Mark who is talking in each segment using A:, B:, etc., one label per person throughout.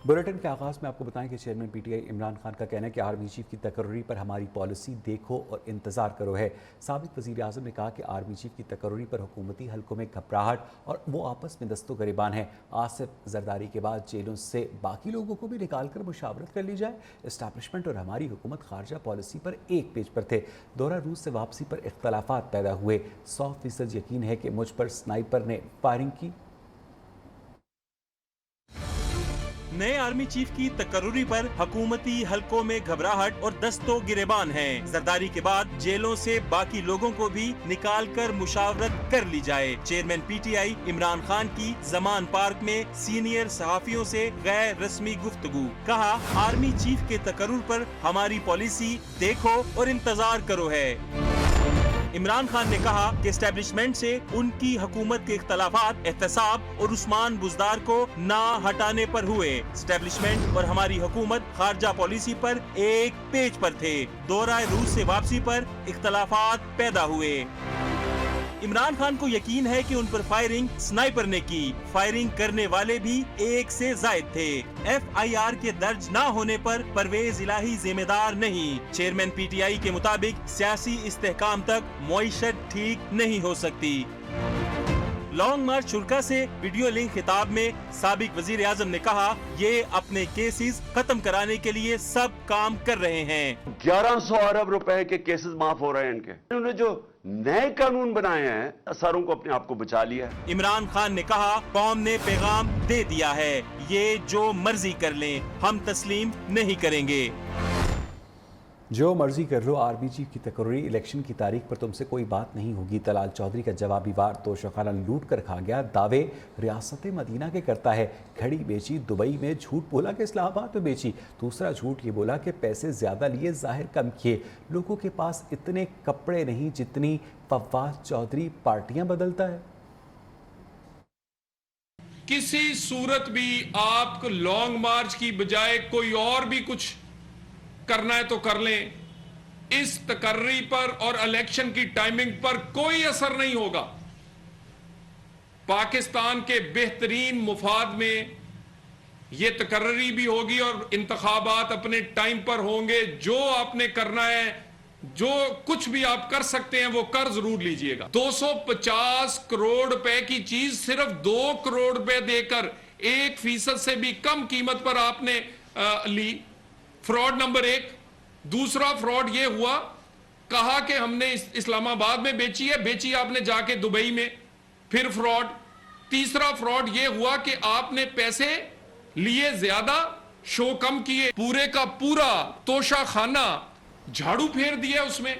A: Bulletin के आगाज़ में आपको बताएं कि चेयरमैन पीटीआई इमरान खान का कहना है कि आर्मी चीफ की तकर्री पर हमारी पॉलिसी देखो और इंतज़ार करो है। साबिक वज़ीर आज़म ने कहा कि आर्मी चीफ की तकर्री पर हुकूमती हलकों में घबराहट और वो आपस में दस्तो गिरेबान है। आसिफ जरदारी के बाद जेलों से बाकी लोगों को भी निकाल कर मुशावरत कर ली जाए। इस्टेब्लिशमेंट और हमारी हुकूमत खारजा पॉलिसी पर एक पेज पर थे। दौरा रूस से वापसी पर इख्तलाफात पैदा हुए। 100% यकीन है कि मुझ पर स्नाइपर ने फायरिंग की।
B: नए आर्मी चीफ की तकर्री पर हुकूमती हलकों में घबराहट और दस्तो गिरेबान है। जरदारी के बाद जेलों से बाकी लोगों को भी निकाल कर मुशावरत कर ली जाए। चेयरमैन पीटीआई इमरान खान की जमान पार्क में सीनियर सहाफियों से गैर रस्मी गुफ्तगू। कहा, आर्मी चीफ के तकर्रुर पर हमारी पॉलिसी देखो और इंतजार करो है। इमरान खान ने कहा कि एस्टेब्लिशमेंट से उनकी हुकूमत के इख्तलाफात एहतसाब और उस्मान बुजदार को ना हटाने पर हुए। एस्टेब्लिशमेंट और हमारी हुकूमत खारजा पॉलिसी पर एक पेज पर थे। दौरा रूस से वापसी पर इख्तलाफात पैदा हुए। इमरान खान को यकीन है कि उन पर फायरिंग स्नाइपर ने की। फायरिंग करने वाले भी एक से जायद थे। FIR के दर्ज ना होने पर परवेज इलाही जिम्मेदार नहीं। चेयरमैन पीटीआई के मुताबिक सियासी इस्तेहकाम तक मुईशत ठीक नहीं हो सकती। लॉन्ग मार्च शुरा से वीडियो लिंक खिताब में साबिक वजीर आजम ने कहा, ये अपने केसेस खत्म कराने के लिए सब काम कर रहे हैं।
C: 1100 अरब रुपए के केसेस माफ हो रहे हैं इनके। उन्होंने जो नए कानून बनाए हैं, असारों को अपने आप को बचा लिया है।
B: इमरान खान ने कहा, कौम ने पैगाम दे दिया है, ये जो मर्जी कर लें, हम तस्लीम नहीं करेंगे।
A: जो मर्जी कर लो, आर्मी चीफ की तकर्री, इलेक्शन की तारीख पर तुमसे कोई बात नहीं होगी। तलाल चौधरी का जवाबी वार, तोशाखाना लूट कर खा गया, दावे रियासत मदीना के करता है। घड़ी बेची दुबई में, झूठ बोला कि इस्लामाबाद में बेची। दूसरा झूठ ये बोला कि पैसे ज्यादा लिए, जाहिर कम किए। लोगों के पास इतने कपड़े नहीं जितनी फवाद चौधरी पार्टियां बदलता है।
D: किसी सूरत भी आप लॉन्ग मार्च की बजाय कोई और भी कुछ करना है तो कर लें। इस तकर्री पर और इलेक्शन की टाइमिंग पर कोई असर नहीं होगा। पाकिस्तान के बेहतरीन मुफाद में यह तकर्री भी होगी और इंतखाबात अपने टाइम पर होंगे। जो आपने करना है, जो कुछ भी आप कर सकते हैं, वो कर जरूर लीजिएगा। 250 करोड़ रुपए की चीज सिर्फ 2 करोड़ रुपए देकर 1% से भी कम कीमत पर आपने ली। Fraud number 1। दूसरा फ्रॉड यह हुआ, कहा कि हमने इस्लामाबाद में बेची है, बेची आपने जाके दुबई में, फिर फ्रॉड। तीसरा फ्रॉड यह हुआ कि आपने पैसे लिए ज्यादा, शो कम किए। पूरे का पूरा तोशा खाना झाड़ू फेर दिया उसमें।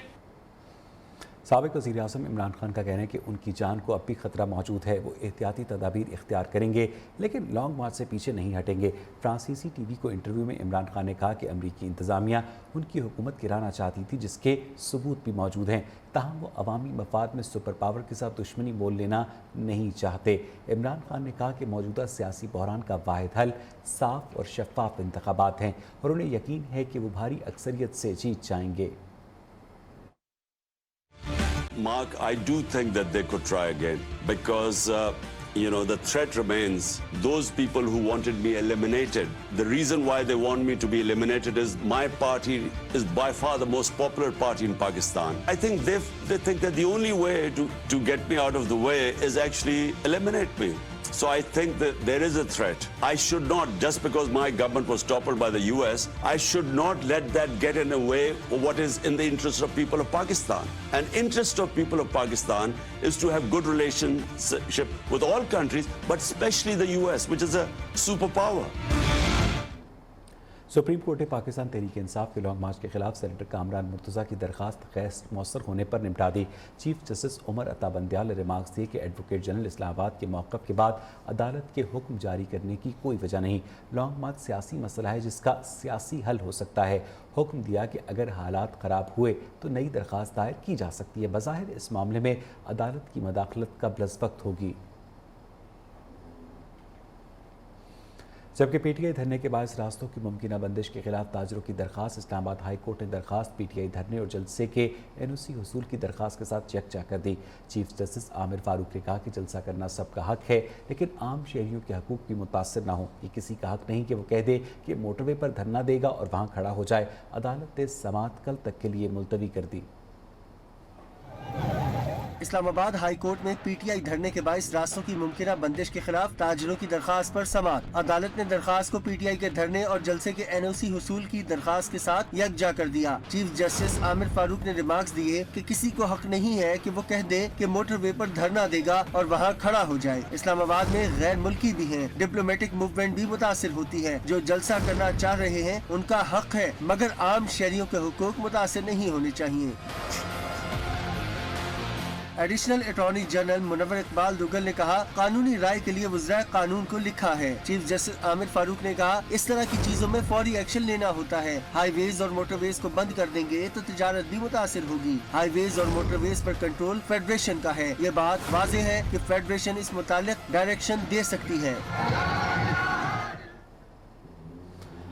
A: साबिक वज़ीर आज़म इमरान खान का कहना है कि उनकी जान को अब भी खतरा मौजूद है। वो एहतियाती तदाबीर इख्तियार करेंगे, लेकिन लॉन्ग मार्च से पीछे नहीं हटेंगे। फ्रांसीसी TV को इंटरव्यू में इमरान खान ने कहा कि अमरीकी इंतज़ामिया उनकी हुकूमत गिराना चाहती थी, जिसके सबूत भी मौजूद हैं। ताहम वो अवामी मफाद में सुपर पावर के साथ दुश्मनी मोल लेना नहीं चाहते। इमरान खान ने कहा कि मौजूदा सियासी बहरान का वाहिद हल साफ और शफाफ इंतखाबात हैं और उन्हें यकीन है कि वो भारी अक्सरियत से जीत जाएंगे।
C: Mark, I do think that they could try again because, the threat remains. Those people who wanted me eliminated, the reason why they want me to be eliminated is my party is by far the most popular party in Pakistan. I think they think that the only way to get me out of the way is actually eliminate me. So I think that there is a threat. I should not, just because my government was toppled by the US, I should not let that get in the way of what is in the interest of people of Pakistan. And interest of people of Pakistan is to have good relationship with all countries, but especially the US, which is a superpower.
A: Supreme court ने पाकिस्तान तहरीक इंसाफ के long मार्च के खिलाफ senator Kamran Murtaza की दरख्वास्त गैर मौसर होने पर निपटा दी। चीफ जस्टिस उमर अता बंदियाल ने रिमार्क्स दिए कि एडवोकेट जनरल इस्लामाबाद के मौक़िफ़ के बाद अदालत के हुक्म जारी करने की कोई वजह नहीं। लॉन्ग मार्च सियासी मसला है जिसका सियासी हल हो सकता है। हुक्म दिया कि अगर हालात ख़राब हुए तो नई दरख्वास्त दायर की जा सकती है। बज़ाहिर इस मामले में अदालत की मदाखलत कब वक्त होगी। जबकि पीटीआई धरने के बायस रास्तों की मुमकिन बंदिश के खिलाफ ताजरों की दरखास्त, इस्लामाबाद हाई कोर्ट ने दरखास्त पीटीआई धरने और जलसे के एनओसी हसूल की दरखास्त के साथ यकजा कर दी। चीफ जस्टिस आमिर फारूक ने कहा कि जलसा करना सबका हक है, लेकिन आम शहरियों के हकूक भी मुतासर ना हो। ये किसी का हक नहीं कि वो कह दे कि मोटरवे पर धरना देगा और वहाँ खड़ा हो जाए। अदालत ने समाअत कल तक के लिए मुलतवी कर दी।
E: इस्लामाबाद हाई कोर्ट में पीटीआई धरने के बायस रास्तों की मुमकिन बंदिश के खिलाफ ताजरों की दरखास्त पर समाअत। अदालत ने दरखास्त को पीटीआई के धरने और जलसे के एनओसी हुसूल की दरखास्त के साथ यकजा कर दिया। चीफ जस्टिस आमिर फारूक ने रिमार्क्स दिए कि किसी को हक नहीं है कि वो कह दे कि मोटरवे पर धरना देगा और वहाँ खड़ा हो जाए। इस्लामाबाद में गैर मुल्की भी हैं, डिप्लोमेटिक मूवमेंट भी मुतासिर होती है। जो जलसा करना चाह रहे हैं उनका हक है, मगर आम शहरियों के हुकूक मुतासिर नहीं होने चाहिए। Additional attorney general Munawwar Iqbal Duggal ने कहा, कानूनी राय के लिए वज़राए कानून को लिखा है। चीफ जस्टिस आमिर फारूक ने कहा, इस तरह की चीजों में फौरी एक्शन लेना होता है। हाईवेज और मोटरवेज को बंद कर देंगे तो तिजारत भी मुतासिर होगी। हाईवेज और मोटरवेज पर कंट्रोल फेडरेशन का है। ये बात वाज़ेह है कि फेडरेशन इस मुतालिक डायरेक्शन दे सकती है।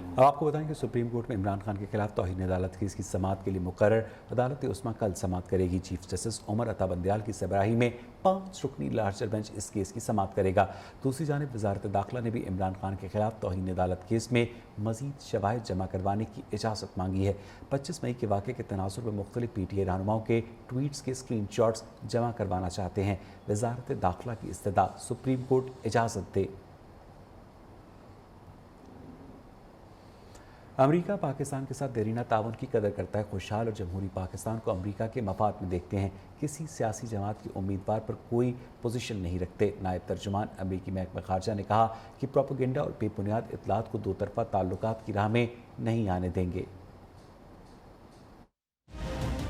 A: अब आपको बताएं कि सुप्रीम कोर्ट में इमरान खान के खिलाफ तौहीन अदालत केस की समाअत के लिए मुकर्रर अदालत उस्मा कल समाअत करेगी। चीफ जस्टिस उमर अता बंदयाल की सरबराही में 5 रुकनी लार्जर बेंच इस केस की समाअत करेगा। दूसरी जानिब वजारत दाखिला ने भी इमरान खान के खिलाफ तौहीन अदालत केस में मजीद शवाहिद जमा करवाने की इजाज़त मांगी है। 25 मई के वाक़े के तनासुर में मुख्तलिफ पीटीआई रहनुमाओं के ट्वीट्स के स्क्रीन शॉट्स जमा करवाना चाहते हैं। वजारत दाखिला की इस्तदा सुप्रीम कोर्ट इजाज़त दे। अमेरिका पाकिस्तान के साथ देरीना ताउन की कदर करता है। खुशहाल और जमहूरी पाकिस्तान को अमेरिका के मफाद में देखते हैं। किसी सियासी जमात के उम्मीदवार पर कोई पोजीशन नहीं रखते। नायब तर्जुमान अमेरिकी महकमा खारजा ने कहा कि प्रोपेगेंडा और बेबुनियाद इत्तलात को दो तरफा ताल्लुकात की राह में नहीं आने देंगे।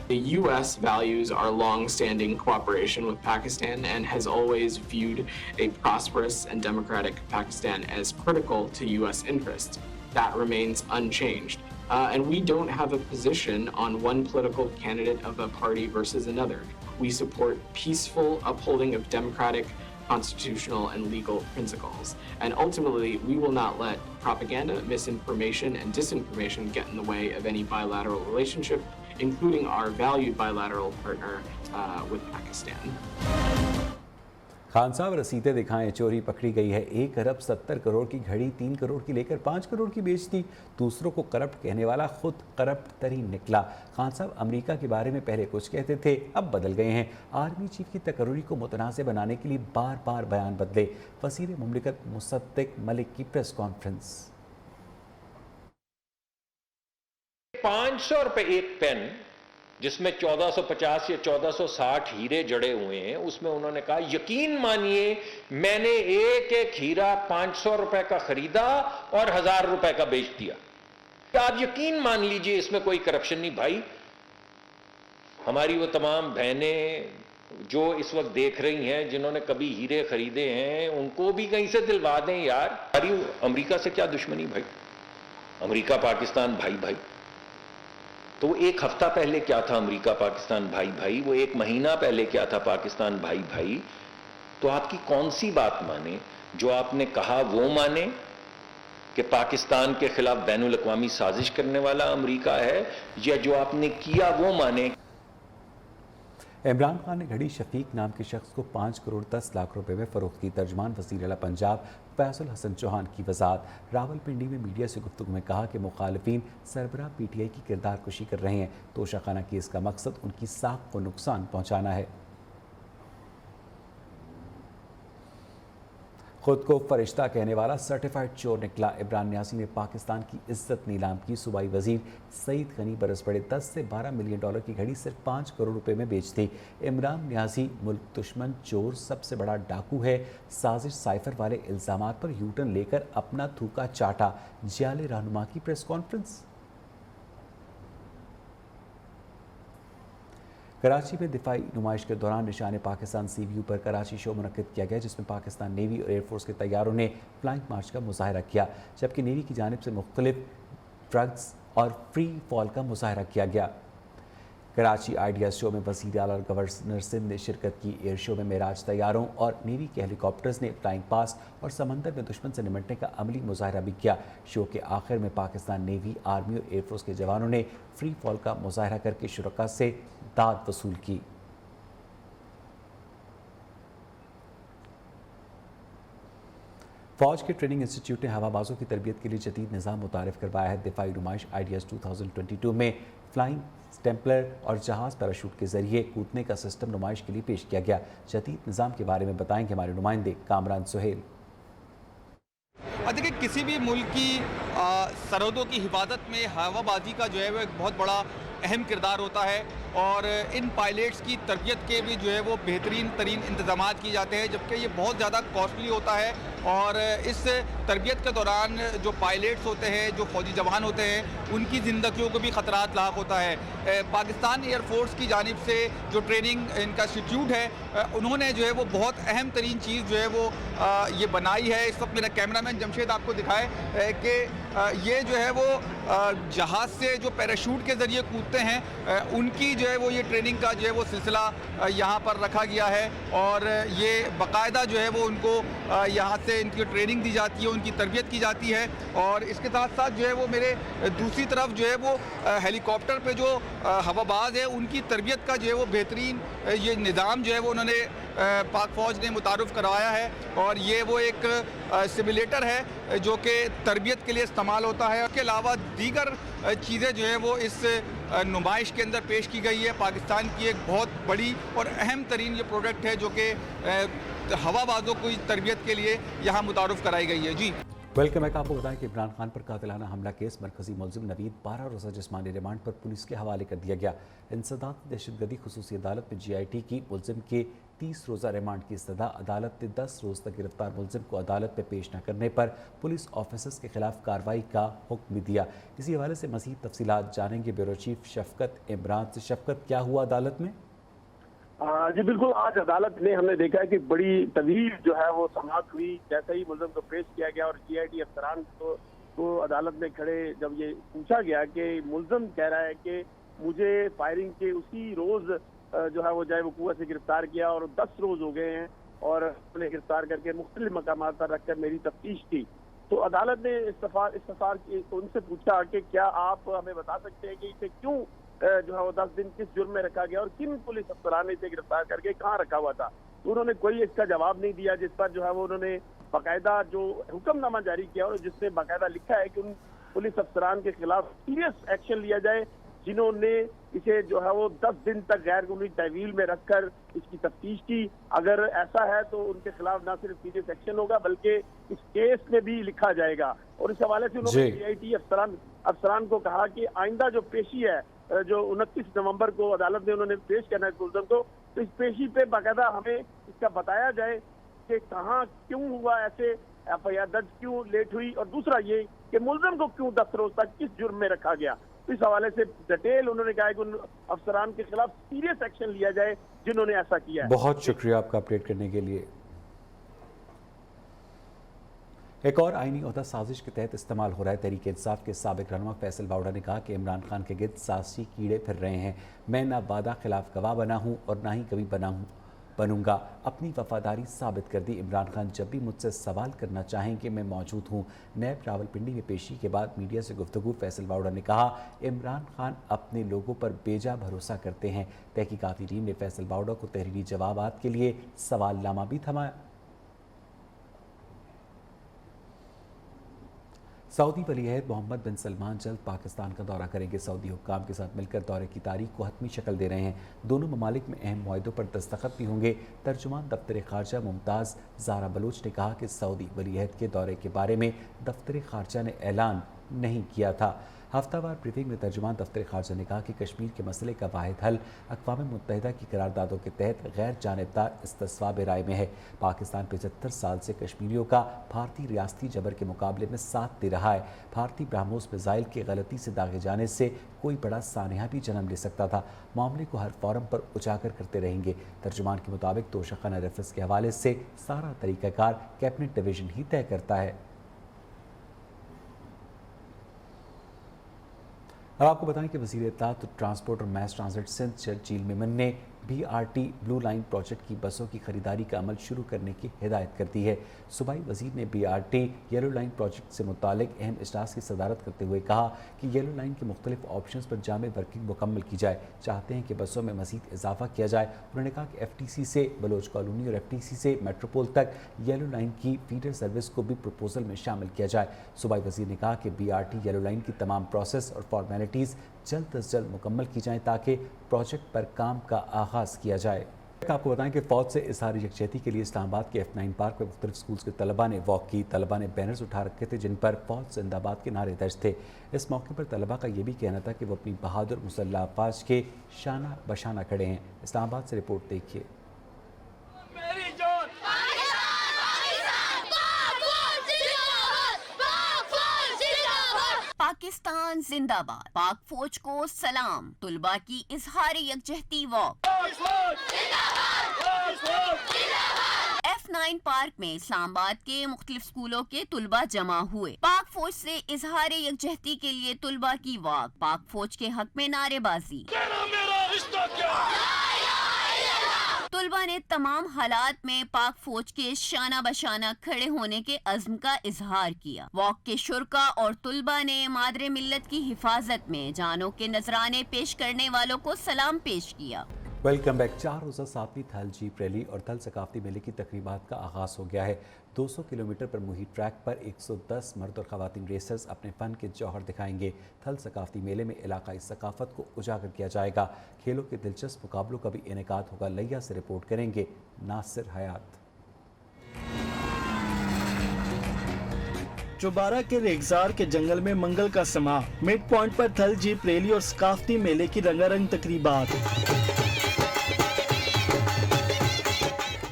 F: The U.S. values our long-standing cooperation with Pakistan and has always viewed a prosperous and democratic Pakistan as critical to U.S. interests. That remains unchanged. And we don't have a position on one political candidate of a party versus another. We support peaceful upholding of democratic, constitutional, and legal principles. And ultimately, we will not let propaganda, misinformation, and disinformation get in the way of any bilateral relationship, including our valued bilateral partner with Pakistan.
A: Khan साहब रसीदें दिखाएं, चोरी पकड़ी गई है। 1 अरब 70 करोड़ की घड़ी 3 करोड़ की लेकर 5 करोड़ की बेच दी। दूसरों को करप्ट कहने वाला खुद करप्ट तरीन निकला। खान साहब अमेरिका के बारे में पहले कुछ कहते थे, अब बदल गए हैं। आर्मी चीफ की तकर्री को मुतनाज़ बनाने के लिए बार बार बयान बदले। वज़ीर मुमलिकत मुसद्दिक मलिक की प्रेस कॉन्फ्रेंस।
G: 500 रुपए एक पेन जिसमें 1450 या 1460 हीरे जड़े हुए हैं, उसमें उन्होंने कहा यकीन मानिए मैंने एक एक हीरा 500 रुपए का खरीदा और 1000 रुपए का बेच दिया। आप यकीन मान लीजिए इसमें कोई करप्शन नहीं। भाई हमारी वो तमाम बहनें जो इस वक्त देख रही हैं जिन्होंने कभी हीरे खरीदे हैं, उनको भी कहीं से दिलवा दें यार। अरे अमेरिका से क्या दुश्मनी भाई, अमेरिका पाकिस्तान भाई भाई। तो एक हफ्ता पहले क्या था अमेरिका पाकिस्तान भाई भाई, वो 1 महीना पहले क्या था पाकिस्तान भाई भाई। तो आपकी कौन सी बात माने? जो आपने कहा वो माने कि पाकिस्तान के खिलाफ बैनुल अक़वामी साजिश करने वाला अमेरिका है, या जो आपने किया वो माने?
A: इमरान खान ने घड़ी शफीक नाम के शख्स को 5 करोड़ 10 लाख रुपए में फरोख्त की। तर्जमान वज़ीर आला पंजाब फैसल हसन चौहान की वज़ाहत। रावलपिंडी में मीडिया से गुफ्तगू में कहा कि मुखालिफिन सरबराह पीटीआई की किरदार कुशी कर रहे हैं। तोशाखाना केस का मकसद उनकी साख को नुकसान पहुँचाना है। खुद को फरिश्ता कहने वाला सर्टिफाइड चोर निकला। इमरान न्यासी ने पाकिस्तान की इज्जत नीलाम की। सूबाई वजीर सईद गनी बरस पड़े 10 से 12 मिलियन डॉलर की घड़ी सिर्फ 5 करोड़ रुपए में बेच दी। इमरान न्यासी मुल्क दुश्मन, चोर, सबसे बड़ा डाकू है। साजिश साइफर वाले इल्ज़ामात पर यूटर्न लेकर अपना थूका चाटा। जियाले रहनुमा की प्रेस कॉन्फ्रेंस। कराची में दिफाई नुमाइश के दौरान निशान पाकिस्तान CVU पर कराची शो मुनक्किद किया गया, जिसमें पाकिस्तान नेवी और एयरफोर्स के तैयारों ने फ्लाइंग मार्च का मुजाहरा किया, जबकि नेवी की जानिब से मुख्तलिफ ड्रग्स और फ्री फॉल का मुजाहरा किया गया। کراچی آئیڈیاز شو میں وزیر اعلیٰ گورنر سندھ نے شرکت کی۔ ایئر شو میں معراج طیاروں اور نیوی کے ہیلی کاپٹرز نے فلائنگ پاسٹ اور سمندر میں دشمن سے نمٹنے کا عملی مظاہرہ بھی کیا۔ شو کے آخر میں پاکستان نیوی، آرمی اور ایئر فورس کے جوانوں نے فری فال کا مظاہرہ کر کے شرکاء سے داد وصول کی۔ فوج کے ٹریننگ انسٹیٹیوٹ نے ہوا بازوں کی تربیت کے لیے جدید نظام متعارف کروایا ہے۔ دفاعی نمائش آئیڈیاز 2022 میں فلائنگ سٹیمپلر اور جہاز پیراشوٹ کے ذریعے کودنے کا سسٹم نمائش کے لیے پیش کیا گیا۔ جدید نظام کے بارے میں بتائیں گے ہمارے نمائندے کامران سہیل۔
H: دیکھیں، کسی بھی ملک کی سرحدوں کی حفاظت میں ہوا بازی کا جو ہے وہ ایک بہت بڑا اہم کردار ہوتا ہے، اور ان پائلٹس کی تربیت کے بھی جو ہے وہ بہترین ترین انتظامات کیے جاتے ہیں، جبکہ یہ بہت زیادہ کاسٹلی ہوتا ہے، اور اس تربیت کے دوران جو پائلٹس ہوتے ہیں، جو فوجی جوان ہوتے ہیں، ان کی زندگیوں کو بھی خطرات لاحق ہوتا ہے۔ پاکستان ایئر فورس کی جانب سے جو ٹریننگ ان کا انسٹیٹیوٹ ہے، انہوں نے جو ہے وہ بہت اہم ترین چیز جو ہے وہ یہ بنائی ہے۔ اس وقت میرا کیمرہ مین جمشید آپ کو دکھائے کہ یہ جو ہے وہ جہاز سے جو پیراشوٹ کے ذریعے کودتے ہیں، ان کی جو ہے وہ یہ ٹریننگ کا جو ہے وہ سلسلہ یہاں پر رکھا گیا ہے، اور یہ باقاعدہ جو ہے وہ ان کو یہاں سے ان کی ٹریننگ دی جاتی ہے، ان کی تربیت کی جاتی ہے۔ اور اس کے ساتھ ساتھ جو ہے وہ میرے دوسری طرف جو ہے وہ ہیلی کاپٹر پہ جو ہوا باز ہے، ان کی تربیت کا جو ہے وہ بہترین یہ نظام جو ہے وہ انہوں نے پاک فوج نے متعارف کروایا ہے، اور یہ وہ ایک سیمولیٹر ہے جو کہ تربیت کے لیے استعمال ہوتا ہے۔ اس کے علاوہ دیگر چیزیں جو ہے وہ اس نمائش کے اندر پیش کی گئی ہے۔ پاکستان کی ایک بہت بڑی اور اہم ترین یہ پروڈکٹ ہے جو کہ ہوا بازوں کی تربیت کے لیے یہاں متعارف کرائی گئی ہے۔ جی
A: ویلکم بیک۔ آپ کو بتائیں کہ عمران خان پر قاتلانہ حملہ کیس مرکزی ملزم نوید 12 روزہ جسمانی ریمانڈ پر پولیس کے حوالے کر دیا گیا۔ انسداد دہشت گردی خصوصی عدالت میں GIT کی ملزم کے 30 روزہ ریمانڈ کی استدعا۔ عدالت نے 10 روز تک گرفتار ملزم کو عدالت میں پیش نہ کرنے پر پولیس آفیسرز کے خلاف کارروائی کا حکم بھی دیا۔ اسی حوالے سے مزید تفصیلات جانیں گے بیورو چیف شفقت عمران سے۔ شفقت، کیا ہوا عدالت میں؟
I: جی بالکل، آج عدالت میں ہم نے دیکھا ہے کہ بڑی طویل جو ہے وہ سماعت ہوئی۔ جیسے ہی ملزم کو پیش کیا گیا اور GIT افسران کو عدالت میں کھڑے جب یہ پوچھا گیا کہ ملزم کہہ رہا ہے کہ مجھے فائرنگ کے اسی روز جو ہے وہ جائے وقوع سے گرفتار کیا اور 10 روز ہو گئے ہیں، اور انہیں گرفتار کر کے مختلف مقامات پر رکھ کر میری تفتیش کی، تو عدالت نے استفسار ان سے پوچھا کہ کیا آپ ہمیں بتا سکتے ہیں کہ اسے کیوں جو ہے وہ 10 دن کس جرم میں رکھا گیا اور کن پولیس افسران نے اسے گرفتار کر کے کہاں رکھا ہوا تھا؟ تو انہوں نے کوئی اس کا جواب نہیں دیا، جس پر جو ہے وہ انہوں نے باقاعدہ جو حکم نامہ جاری کیا اور جس میں باقاعدہ لکھا ہے کہ ان پولیس افسران کے خلاف سیریس ایکشن لیا جائے جنہوں نے اسے جو ہے وہ 10 دن تک غیر قانونی تحویل میں رکھ کر اس کی تفتیش کی۔ اگر ایسا ہے تو ان کے خلاف نہ صرف سیریس ایکشن ہوگا بلکہ اس کیس میں بھی لکھا جائے گا۔ اور اس حوالے سے انہوں نے GIT افسران کو کہا کہ آئندہ جو پیشی ہے جو 29 نومبر کو عدالت نے انہوں نے پیش کرنا ہے ملزم کو، تو اس پیشی پہ باقاعدہ ہمیں اس کا بتایا جائے کہ کہاں کیوں ہوا ایسے، FIR درج کیوں لیٹ ہوئی، اور دوسرا یہ کہ ملزم کو کیوں 10 روز تک کس جرم میں رکھا گیا۔ تو اس حوالے سے ڈیٹیل انہوں نے کہا کہ ان افسران کے خلاف سیریس ایکشن لیا جائے جنہوں نے ایسا کیا ہے۔
A: بہت شکریہ آپ کا اپڈیٹ کرنے کے لیے۔ ایک اور آئینی عہدہ سازش کے تحت استعمال ہو رہا ہے۔ تحریک انصاف کے سابق رہنما فیصل باوڑا نے کہا کہ عمران خان کے گرد سیاسی کیڑے پھر رہے ہیں۔ میں نہ وعدہ خلاف گواہ بنا ہوں اور نہ ہی کبھی بنوں گا۔ اپنی وفاداری ثابت کر دی۔ عمران خان جب بھی مجھ سے سوال کرنا چاہیں کہ میں موجود ہوں۔ نیب راولپنڈی میں پیشی کے بعد میڈیا سے گفتگو فیصل باوڑا نے کہا عمران خان اپنے لوگوں پر بیجا بھروسہ کرتے ہیں۔ تحقیقاتی ٹیم نے فیصل باوڑا کو تحریری جوابات کے لیے سوال نامہ بھی تھمایا۔ سعودی ولی عہد محمد بن سلمان جلد پاکستان کا دورہ کریں گے۔ سعودی حکام کے ساتھ مل کر دورے کی تاریخ کو حتمی شکل دے رہے ہیں۔ دونوں ممالک میں اہم معاہدوں پر دستخط بھی ہوں گے۔ ترجمان دفتر خارجہ ممتاز زارا بلوچ نے کہا کہ سعودی ولی عہد کے دورے کے بارے میں دفتر خارجہ نے اعلان نہیں کیا تھا۔ ہفتہ وار بریفنگ میں ترجمان دفتر خارجہ نے کہا کہ کشمیر کے مسئلے کا واحد حل اقوام متحدہ کی قراردادوں کے تحت غیر جانبدار استصواب رائے میں ہے۔ پاکستان 75 سال سے کشمیریوں کا بھارتی ریاستی جبر کے مقابلے میں ساتھ دے رہا ہے۔ بھارتی برہموس میزائل کے غلطی سے داغے جانے سے کوئی بڑا سانحہ بھی جنم لے سکتا تھا۔ معاملے کو ہر فورم پر اجاگر کرتے رہیں گے۔ ترجمان کے مطابق توشخانہ ریفرنس کے حوالے سے سارا طریقہ کار کیبنٹ ڈویژن ہی طے کرتا ہے۔ अब आपको बताएं कि वज़ीर इत्तलाआत ट्रांसपोर्ट और मैस ट्रांजिट सिंध शर्जील मेमन ने BRT ब्लू लाइन प्रोजेक्ट की बसों की खरीदारी का अमल शुरू करने की हिदायत कर दी है। सूबाई वज़ीर ने BRT येलो लाइन प्रोजेक्ट से मुतालिक अहम इजलास की सदारत करते हुए कहा कि येलो लाइन के मुख्तलिफ ऑप्शंस पर जामे वर्किंग मुकम्मल की जाए। चाहते हैं कि बसों में मज़ीद इजाफा किया जाए। उन्होंने कहा कि FTC से बलोच कॉलोनी और FTC से मेट्रोपोल तक येलो लाइन की फीडर सर्विस को भी प्रपोजल में शामिल किया जाए। सूबाई वज़ीर ने कहा कि BRT येलो लाइन की तमाम प्रोसेस और फॉर्मेलिटीज़ जल्द अज जल्द मुकम्मल की जाएँ ताकि प्रोजेक्ट पर काम का आगाज़ किया जाए। आपको बताएं कि फ़ौज से इज़हार यकजहती के लिए इस्लामाबाद के F9 पार्क में मुख्तलिफ स्कूल्स के तलबा ने वॉक की। तलबा ने बैनर्स उठा रखे थे जिन पर फ़ौज जिंदाबाद के नारे दर्ज थे। इस मौके पर तलबा का ये भी कहना था कि वो अपनी बहादुर मुसल्लह अफवाज के शाना बशाना खड़े हैं। इस्लामाबाद से रिपोर्ट देखिए।
J: पाकिस्तान जिंदाबाद, पाक फौज को सलाम, तुलबा की इजहार यकजहती वॉक। F9 पार्क में इस्लामाबाद के मुख्तलिफ स्कूलों के तुलबा जमा हुए। पाक फौज से इजहार यकजहती के लिए तुलबा की वॉक, पाक फौज के हक में नारेबाजी। तुलबा ने तमाम हालात में पाक फौज के शाना बशाना खड़े होने के अज़्म का इजहार किया। वॉक के शुरका और तुलबा ने मादरे मिल्लत की हिफाजत में जानों के नजराने पेश करने वालों को सलाम पेश किया।
A: Welcome back. 4 रोज़ा 7वीं थल जीप रैली और थल सकाफती मेले की तकरीबात का आगाज़ हो गया है। 200 किलोमीटर पर मुहित ट्रैक पर 110 मर्द और ख़वातीन रेसर्स अपने फ़न के जौहर दिखाएंगे। थल सकाफती मेले में इलाकाई सकाफत को उजागर किया जाएगा। खेलों के दिलचस्प मुकाबलों का भी इनेकाद होगा। लिया से रिपोर्ट करेंगे नासिर हयात।
K: चुबारा के रेगजार के जंगल में मंगल का समा, मिड पॉइंट पर थल जीप रैली और सकाफती मेले की रंगारंग तकरीबात।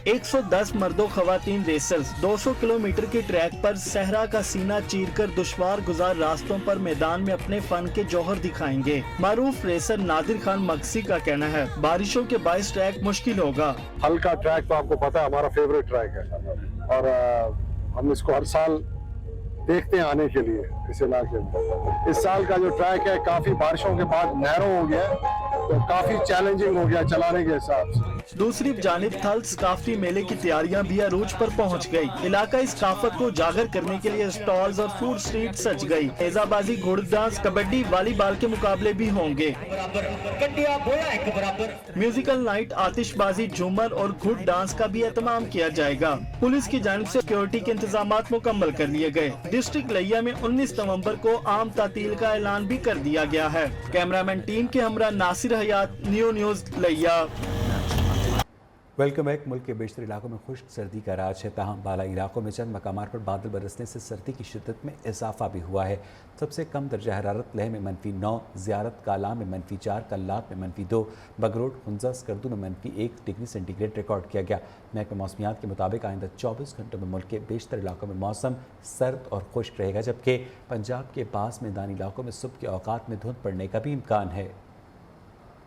K: 110 मर्दों खवातीन रेसर्स 200 किलोमीटर की ट्रैक पर सहरा का सीना चीरकर दुश्वार गुजार रास्तों पर मैदान में अपने फन के जौहर दिखाएंगे। मारूफ रेसर नादिर खान मक्सी का कहना है बारिशों के बाइस ट्रैक मुश्किल होगा।
L: हल्का ट्रैक तो आपको पता है हमारा फेवरेट ट्रैक है और हम इसको हर साल देखते हैं आने के लिए इस इलाके में। इस साल का जो ट्रैक है काफी बारिशों के बाद नहरों हो गया तो काफी चैलेंजिंग हो गया चलाने के हिसाब से।
K: दूसरी जानिब थल सकाफती मेले की तैयारियां भी अरूज पर पहुंच गई। इलाकाई सकाफत को उजागर करने के लिए स्टॉल्स और फूड स्ट्रीट सज गई। तेजाबाजी, घोड़ डांस, कबड्डी, वॉलीबॉल के मुकाबले भी होंगे। म्यूजिकल नाइट, आतिशबाजी, झूमर और घुड़ डांस का भी एहतमाम किया जाएगा। पुलिस की जानिब से सिक्योरिटी के इंतजाम मुकम्मल कर लिए गए। डिस्ट्रिक्ट लिया में 19 नवंबर को आम तातील का ऐलान भी कर दिया गया है। कैमरामैन टीम के हमरा नासिर हयात, न्यू न्यूज़ लिया।
A: Welcome back. मुल्क के बेशतर इलाकों में खुश्क सर्दी का राज है, ताहम बालाई इलाकों में चंद मकामात पर बादल बरसने से सर्दी की शिद्दत में इजाफा भी हुआ है। सबसे कम दर्जा हरारत लेह में -9, ज़ियारत काला में -4, कल्लात में -2, बगरोट, हुंजा, स्कर्दू में -1 डिग्री सेंटीग्रेड रिकॉर्ड किया गया। महकमा मौसमियात के मुताबिक आइंदा 24 घंटों में मुल्क के बेशतर इलाकों में मौसम सर्द और खुश्क रहेगा, जबकि पंजाब के पास मैदानी इलाकों में सुबह के औकात में धुंध पड़ने का भी इम्कान है।